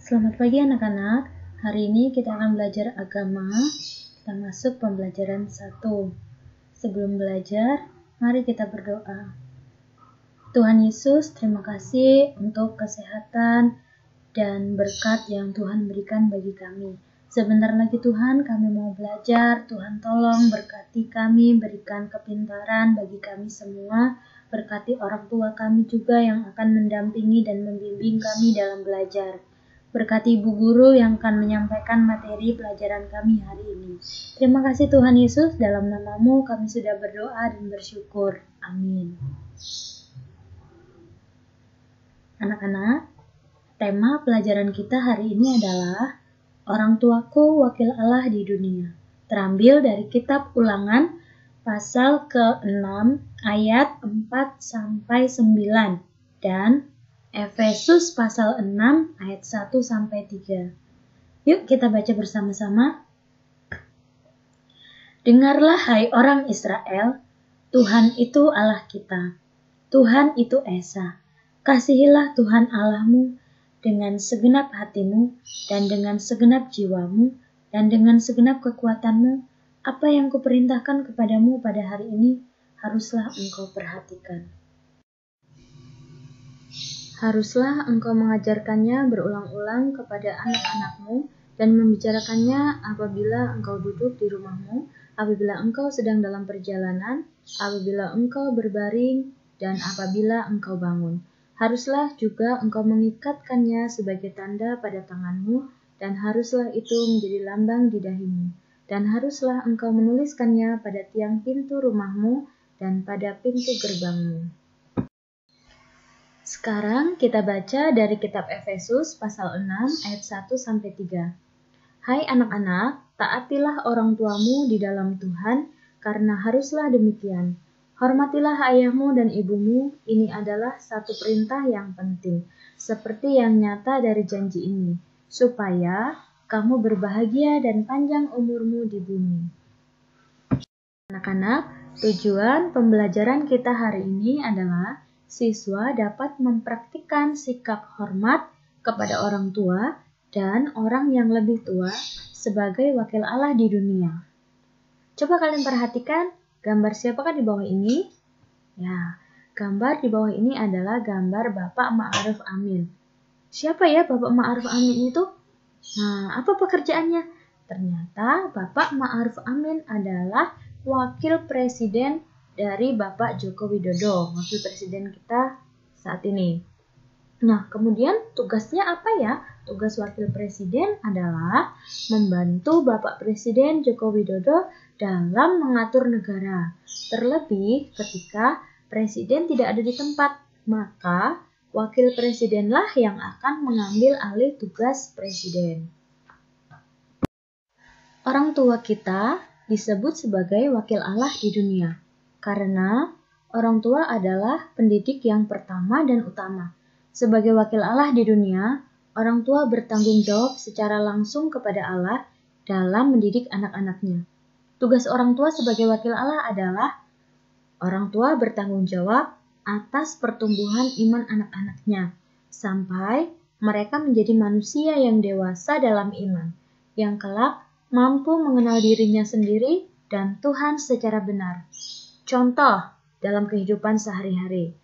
Selamat pagi anak-anak. Hari ini kita akan belajar agama. Kita masuk pembelajaran 1. Sebelum belajar, mari kita berdoa. Tuhan Yesus, terima kasih untuk kesehatan dan berkat yang Tuhan berikan bagi kami. Sebentar lagi Tuhan, kami mau belajar. Tuhan tolong berkati kami, berikan kepintaran bagi kami semua. Berkati orang tua kami juga yang akan mendampingi dan membimbing kami dalam belajar. Berkati ibu guru yang akan menyampaikan materi pelajaran kami hari ini. Terima kasih Tuhan Yesus, dalam nama-Mu kami sudah berdoa dan bersyukur. Amin. Anak-anak, tema pelajaran kita hari ini adalah Orang Tuaku Wakil Allah di Dunia. Terambil dari kitab Ulangan pasal ke-6 ayat 4-9 dan Efesus pasal 6 ayat 1-3. Yuk kita baca bersama-sama. Dengarlah hai orang Israel, Tuhan itu Allah kita. Tuhan itu Esa. Kasihilah Tuhan Allahmu dengan segenap hatimu dan dengan segenap jiwamu dan dengan segenap kekuatanmu. Apa yang kuperintahkan kepadamu pada hari ini haruslah engkau perhatikan. Haruslah engkau mengajarkannya berulang-ulang kepada anak-anakmu dan membicarakannya apabila engkau duduk di rumahmu, apabila engkau sedang dalam perjalanan, apabila engkau berbaring, dan apabila engkau bangun. Haruslah juga engkau mengikatkannya sebagai tanda pada tanganmu, dan haruslah itu menjadi lambang di dahimu. Dan haruslah engkau menuliskannya pada tiang pintu rumahmu dan pada pintu gerbangmu. Sekarang kita baca dari kitab Efesus pasal 6 ayat 1-3. Hai anak-anak, taatilah orang tuamu di dalam Tuhan, karena haruslah demikian. Hormatilah ayahmu dan ibumu, ini adalah satu perintah yang penting, seperti yang nyata dari janji ini, supaya kamu berbahagia dan panjang umurmu di bumi. Anak-anak, tujuan pembelajaran kita hari ini adalah siswa dapat mempraktikkan sikap hormat kepada orang tua dan orang yang lebih tua sebagai wakil Allah di dunia. Coba kalian perhatikan gambar siapakah di bawah ini? Ya, gambar di bawah ini adalah gambar Bapak Ma'ruf Amin. Siapa ya Bapak Ma'ruf Amin itu? Nah, apa pekerjaannya? Ternyata Bapak Ma'ruf Amin adalah wakil presiden dari Bapak Joko Widodo, wakil presiden kita saat ini. Nah, kemudian tugasnya apa ya? Tugas wakil presiden adalah membantu Bapak Presiden Joko Widodo dalam mengatur negara. Terlebih ketika presiden tidak ada di tempat, maka wakil presidenlah yang akan mengambil alih tugas presiden. Orang tua kita disebut sebagai wakil Allah di dunia. Karena orang tua adalah pendidik yang pertama dan utama. Sebagai wakil Allah di dunia, orang tua bertanggung jawab secara langsung kepada Allah dalam mendidik anak-anaknya. Tugas orang tua sebagai wakil Allah adalah orang tua bertanggung jawab atas pertumbuhan iman anak-anaknya sampai mereka menjadi manusia yang dewasa dalam iman, yang kelak mampu mengenal dirinya sendiri dan Tuhan secara benar. Contoh dalam kehidupan sehari-hari.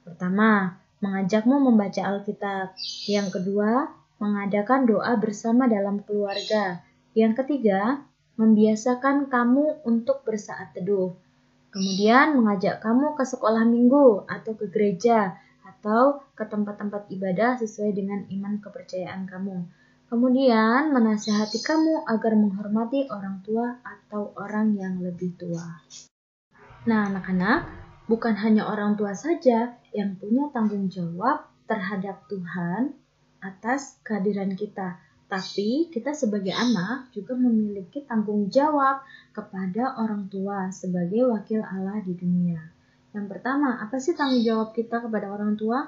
Pertama, mengajakmu membaca Alkitab. Yang kedua, mengadakan doa bersama dalam keluarga. Yang ketiga, membiasakan kamu untuk bersaat teduh. Kemudian mengajak kamu ke sekolah minggu atau ke gereja atau ke tempat-tempat ibadah sesuai dengan iman kepercayaan kamu. Kemudian menasihati kamu agar menghormati orang tua atau orang yang lebih tua. Nah, anak-anak, bukan hanya orang tua saja yang punya tanggung jawab terhadap Tuhan atas kehadiran kita, tapi kita sebagai anak juga memiliki tanggung jawab kepada orang tua sebagai wakil Allah di dunia. Yang pertama, apa sih tanggung jawab kita kepada orang tua?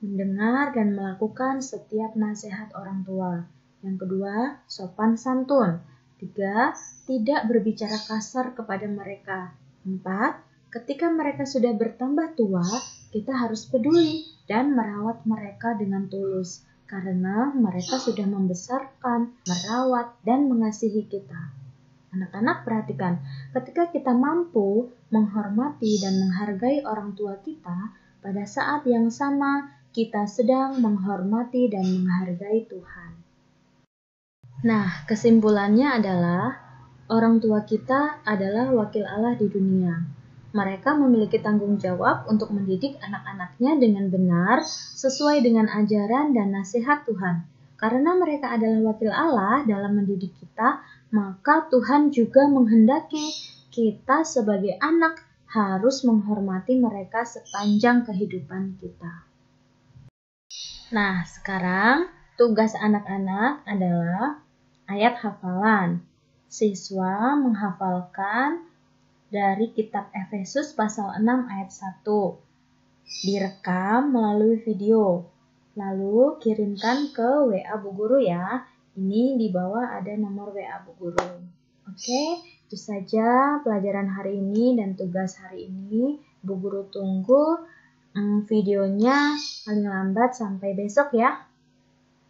Mendengar dan melakukan setiap nasihat orang tua. Yang kedua, sopan santun. 3, tidak berbicara kasar kepada mereka. 4, ketika mereka sudah bertambah tua, kita harus peduli dan merawat mereka dengan tulus. karena mereka sudah membesarkan, merawat, dan mengasihi kita. Anak-anak, perhatikan, ketika kita mampu menghormati dan menghargai orang tua kita, pada saat yang sama kita sedang menghormati dan menghargai Tuhan. Nah, kesimpulannya adalah orang tua kita adalah wakil Allah di dunia. Mereka memiliki tanggung jawab untuk mendidik anak-anaknya dengan benar sesuai dengan ajaran dan nasihat Tuhan. Karena mereka adalah wakil Allah dalam mendidik kita, maka Tuhan juga menghendaki kita sebagai anak harus menghormati mereka sepanjang kehidupan kita. Nah, sekarang tugas anak-anak adalah ayat hafalan. Siswa menghafalkan dari kitab Efesus pasal 6 ayat 1. Direkam melalui video. Lalu kirimkan ke WA Bu Guru ya. Ini di bawah ada nomor WA Bu Guru. Oke, itu saja pelajaran hari ini dan tugas hari ini. Bu Guru tunggu videonya paling lambat sampai besok ya.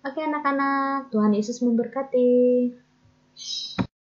Oke anak-anak, Tuhan Yesus memberkati.